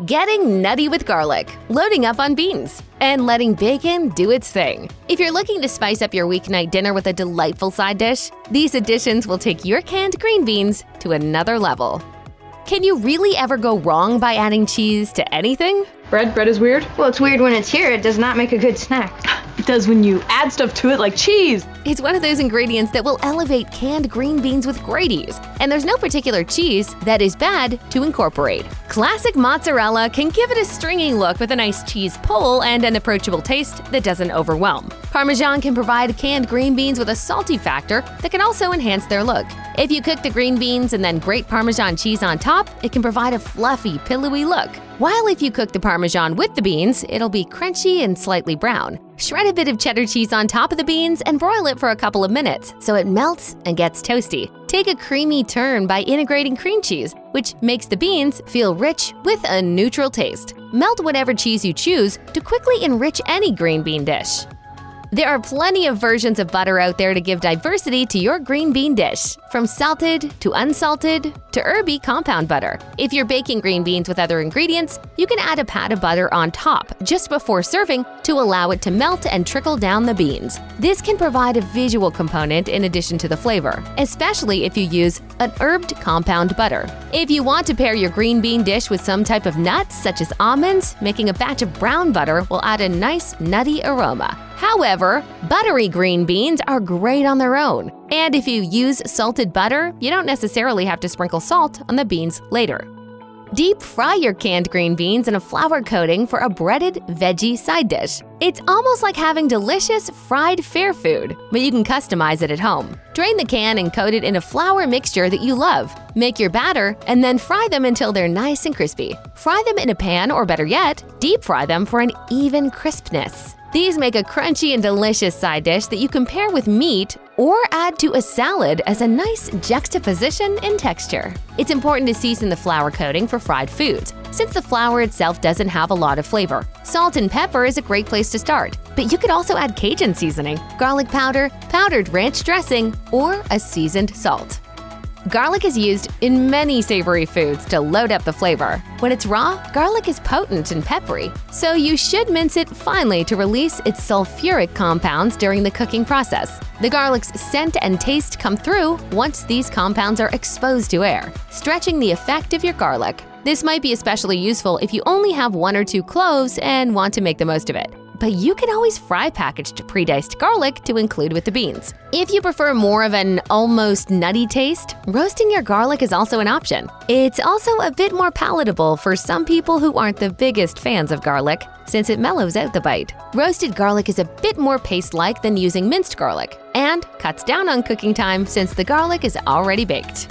Getting nutty with garlic, loading up on beans, and letting bacon do its thing. If you're looking to spice up your weeknight dinner with a delightful side dish, these additions will take your canned green beans to another level. Can you really ever go wrong by adding cheese to anything? Bread is weird? Well, it's weird when it's here. It does not make a good snack. It does when you add stuff to it like cheese. It's one of those ingredients that will elevate canned green beans with great ease, and there's no particular cheese that is bad to incorporate. Classic mozzarella can give it a stringy look with a nice cheese pull and an approachable taste that doesn't overwhelm. Parmesan can provide canned green beans with a salty factor that can also enhance their look. If you cook the green beans and then grate Parmesan cheese on top, it can provide a fluffy, pillowy look. While if you cook the Parmesan with the beans, it'll be crunchy and slightly brown. Shred a bit of cheddar cheese on top of the beans and broil it for a couple of minutes so it melts and gets toasty. Take a creamy turn by integrating cream cheese, which makes the beans feel rich with a neutral taste. Melt whatever cheese you choose to quickly enrich any green bean dish. There are plenty of versions of butter out there to give diversity to your green bean dish, from salted to unsalted to herby compound butter. If you're baking green beans with other ingredients, you can add a pat of butter on top just before serving to allow it to melt and trickle down the beans. This can provide a visual component in addition to the flavor, especially if you use an herbed compound butter. If you want to pair your green bean dish with some type of nuts, such as almonds, making a batch of brown butter will add a nice nutty aroma. However, buttery green beans are great on their own. And if you use salted butter, you don't necessarily have to sprinkle salt on the beans later. Deep fry your canned green beans in a flour coating for a breaded veggie side dish. It's almost like having delicious fried fair food, but you can customize it at home. Drain the can and coat it in a flour mixture that you love. Make your batter and then fry them until they're nice and crispy. Fry them in a pan, or better yet, deep fry them for an even crispness. These make a crunchy and delicious side dish that you can pair with meat or add to a salad as a nice juxtaposition in texture. It's important to season the flour coating for fried foods, since the flour itself doesn't have a lot of flavor. Salt and pepper is a great place to start, but you could also add Cajun seasoning, garlic powder, powdered ranch dressing, or a seasoned salt. Garlic is used in many savory foods to load up the flavor. When it's raw, garlic is potent and peppery, so you should mince it finely to release its sulfuric compounds during the cooking process. The garlic's scent and taste come through once these compounds are exposed to air, stretching the effect of your garlic. This might be especially useful if you only have 1 or 2 cloves and want to make the most of it. But you can always fry packaged pre-diced garlic to include with the beans. If you prefer more of an almost nutty taste, roasting your garlic is also an option. It's also a bit more palatable for some people who aren't the biggest fans of garlic, since it mellows out the bite. Roasted garlic is a bit more paste-like than using minced garlic, and cuts down on cooking time since the garlic is already baked.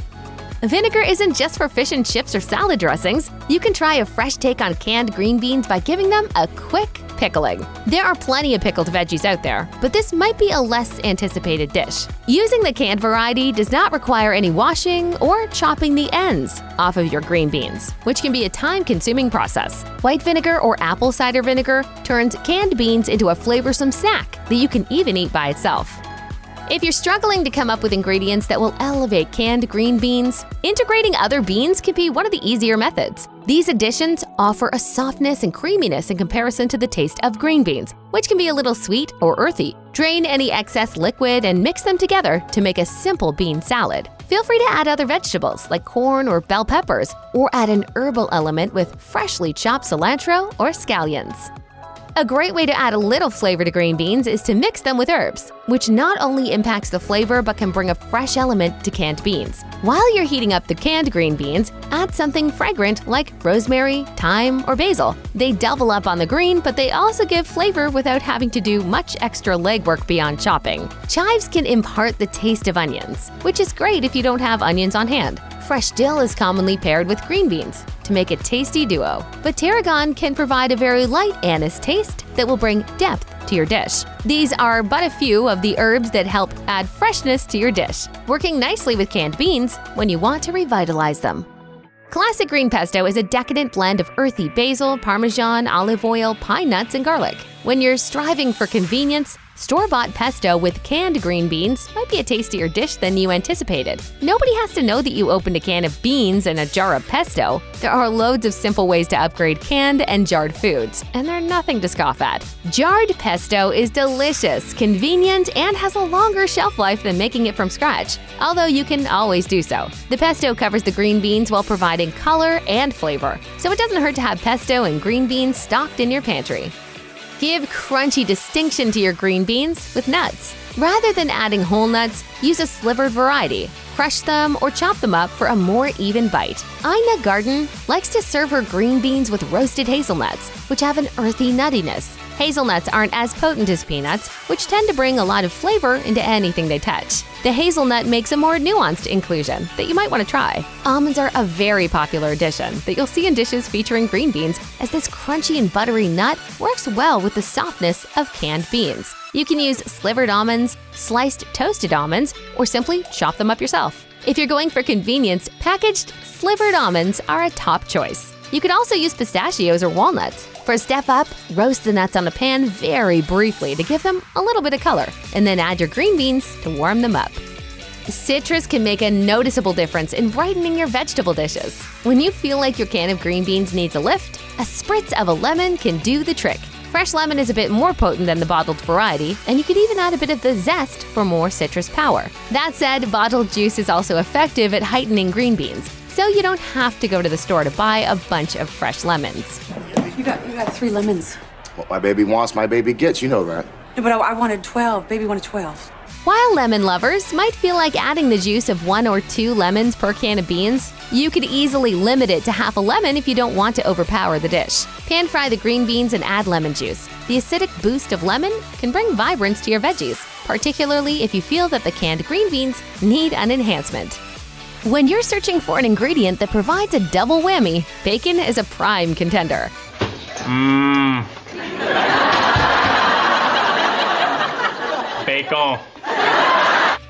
Vinegar isn't just for fish and chips or salad dressings. You can try a fresh take on canned green beans by giving them a quick pickling. There are plenty of pickled veggies out there, but this might be a less anticipated dish. Using the canned variety does not require any washing or chopping the ends off of your green beans, which can be a time-consuming process. White vinegar or apple cider vinegar turns canned beans into a flavorsome snack that you can even eat by itself. If you're struggling to come up with ingredients that will elevate canned green beans, integrating other beans can be one of the easier methods. These additions offer a softness and creaminess in comparison to the taste of green beans, which can be a little sweet or earthy. Drain any excess liquid and mix them together to make a simple bean salad. Feel free to add other vegetables like corn or bell peppers, or add an herbal element with freshly chopped cilantro or scallions. A great way to add a little flavor to green beans is to mix them with herbs, which not only impacts the flavor but can bring a fresh element to canned beans. While you're heating up the canned green beans, add something fragrant like rosemary, thyme, or basil. They double up on the green, but they also give flavor without having to do much extra legwork beyond chopping. Chives can impart the taste of onions, which is great if you don't have onions on hand. Fresh dill is commonly paired with green beans to make a tasty duo, but tarragon can provide a very light anise taste that will bring depth to your dish. These are but a few of the herbs that help add freshness to your dish, working nicely with canned beans when you want to revitalize them. Classic green pesto is a decadent blend of earthy basil, parmesan, olive oil, pine nuts, and garlic. When you're striving for convenience, Store-bought pesto with canned green beans might be a tastier dish than you anticipated. Nobody has to know that you opened a can of beans and a jar of pesto. There are loads of simple ways to upgrade canned and jarred foods, and they're nothing to scoff at. Jarred pesto is delicious, convenient, and has a longer shelf life than making it from scratch, although you can always do so. The pesto covers the green beans while providing color and flavor, so it doesn't hurt to have pesto and green beans stocked in your pantry. Give crunchy distinction to your green beans with nuts. Rather than adding whole nuts, use a slivered variety. Crush them or chop them up for a more even bite. Ina Garden likes to serve her green beans with roasted hazelnuts, which have an earthy nuttiness. Hazelnuts aren't as potent as peanuts, which tend to bring a lot of flavor into anything they touch. The hazelnut makes a more nuanced inclusion that you might want to try. Almonds are a very popular addition that you'll see in dishes featuring green beans, as this crunchy and buttery nut works well with the softness of canned beans. You can use slivered almonds, sliced toasted almonds, or simply chop them up yourself. If you're going for convenience, packaged slivered almonds are a top choice. You could also use pistachios or walnuts. For a step up, roast the nuts on a pan very briefly to give them a little bit of color, and then add your green beans to warm them up. Citrus can make a noticeable difference in brightening your vegetable dishes. When you feel like your can of green beans needs a lift, a spritz of a lemon can do the trick. Fresh lemon is a bit more potent than the bottled variety, and you could even add a bit of the zest for more citrus power. That said, bottled juice is also effective at heightening green beans, so you don't have to go to the store to buy a bunch of fresh lemons. You got 3 lemons. What my baby wants, my baby gets. You know that. No, but I wanted 12. Baby wanted 12. While lemon lovers might feel like adding the juice of 1 or 2 lemons per can of beans, you could easily limit it to half a lemon if you don't want to overpower the dish. Pan fry the green beans and add lemon juice. The acidic boost of lemon can bring vibrance to your veggies, particularly if you feel that the canned green beans need an enhancement. When you're searching for an ingredient that provides a double whammy, bacon is a prime contender. Bacon.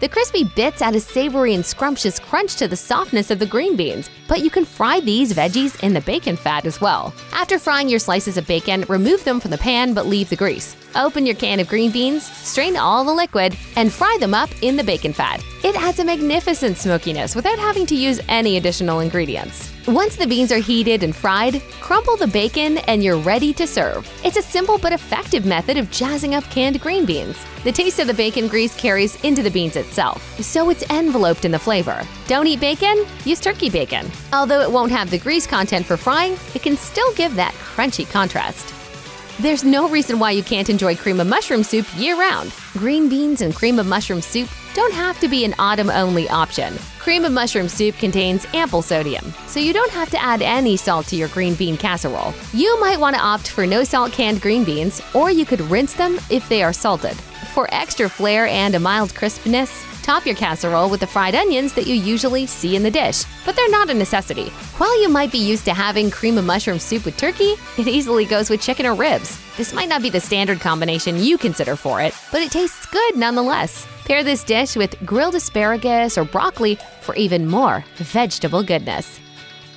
The crispy bits add a savory and scrumptious crunch to the softness of the green beans, but you can fry these veggies in the bacon fat as well. After frying your slices of bacon, remove them from the pan but leave the grease. Open your can of green beans, strain all the liquid, and fry them up in the bacon fat. It adds a magnificent smokiness without having to use any additional ingredients. Once the beans are heated and fried, crumble the bacon and you're ready to serve. It's a simple but effective method of jazzing up canned green beans. The taste of the bacon grease carries into the beans itself, so it's enveloped in the flavor. Don't eat bacon? Use turkey bacon. Although it won't have the grease content for frying, it can still give that crunchy contrast. There's no reason why you can't enjoy cream of mushroom soup year-round. Green beans and cream of mushroom soup don't have to be an autumn-only option. Cream of mushroom soup contains ample sodium, so you don't have to add any salt to your green bean casserole. You might want to opt for no-salt canned green beans, or you could rinse them if they are salted. For extra flair and a mild crispness, top your casserole with the fried onions that you usually see in the dish, but they're not a necessity. While you might be used to having cream of mushroom soup with turkey, it easily goes with chicken or ribs. This might not be the standard combination you consider for it, but it tastes good nonetheless. Pair this dish with grilled asparagus or broccoli for even more vegetable goodness.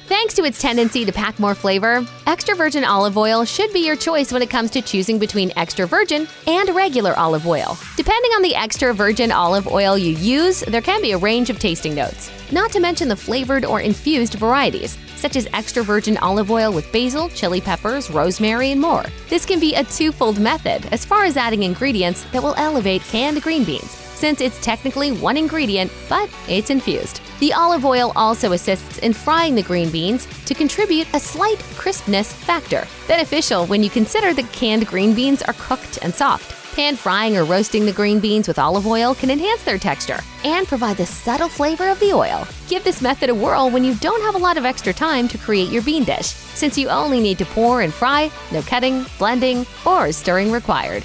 Thanks to its tendency to pack more flavor, extra virgin olive oil should be your choice when it comes to choosing between extra virgin and regular olive oil. Depending on the extra virgin olive oil you use, there can be a range of tasting notes, not to mention the flavored or infused varieties, such as extra virgin olive oil with basil, chili peppers, rosemary, and more. This can be a twofold method as far as adding ingredients that will elevate canned green beans, since it's technically one ingredient, but it's infused. The olive oil also assists in frying the green beans to contribute a slight crispness factor, beneficial when you consider that canned green beans are cooked and soft. Pan frying or roasting the green beans with olive oil can enhance their texture and provide the subtle flavor of the oil. Give this method a whirl when you don't have a lot of extra time to create your bean dish, since you only need to pour and fry, no cutting, blending, or stirring required.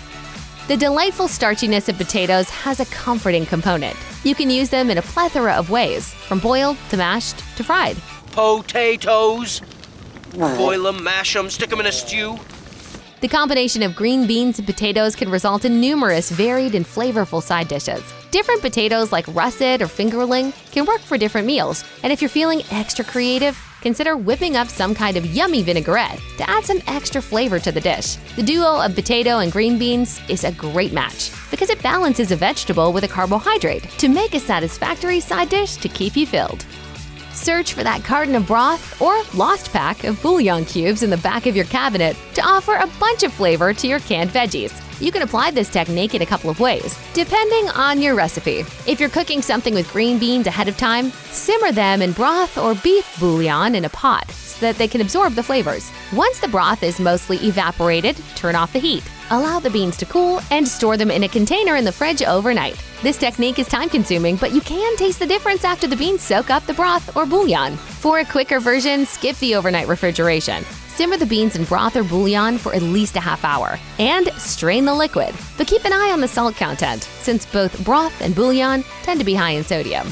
The delightful starchiness of potatoes has a comforting component. You can use them in a plethora of ways, from boiled to mashed to fried. Potatoes. Boil them, mash them, stick them in a stew. The combination of green beans and potatoes can result in numerous varied and flavorful side dishes. Different potatoes like russet or fingerling can work for different meals, and if you're feeling extra creative, consider whipping up some kind of yummy vinaigrette to add some extra flavor to the dish. The duo of potato and green beans is a great match because it balances a vegetable with a carbohydrate to make a satisfactory side dish to keep you filled. Search for that carton of broth or lost pack of bouillon cubes in the back of your cabinet to offer a bunch of flavor to your canned veggies. You can apply this technique in a couple of ways, depending on your recipe. If you're cooking something with green beans ahead of time, simmer them in broth or beef bouillon in a pot so that they can absorb the flavors. Once the broth is mostly evaporated, turn off the heat. Allow the beans to cool and store them in a container in the fridge overnight. This technique is time-consuming, but you can taste the difference after the beans soak up the broth or bouillon. For a quicker version, skip the overnight refrigeration. Simmer the beans in broth or bouillon for at least a half hour and strain the liquid. But keep an eye on the salt content, since both broth and bouillon tend to be high in sodium.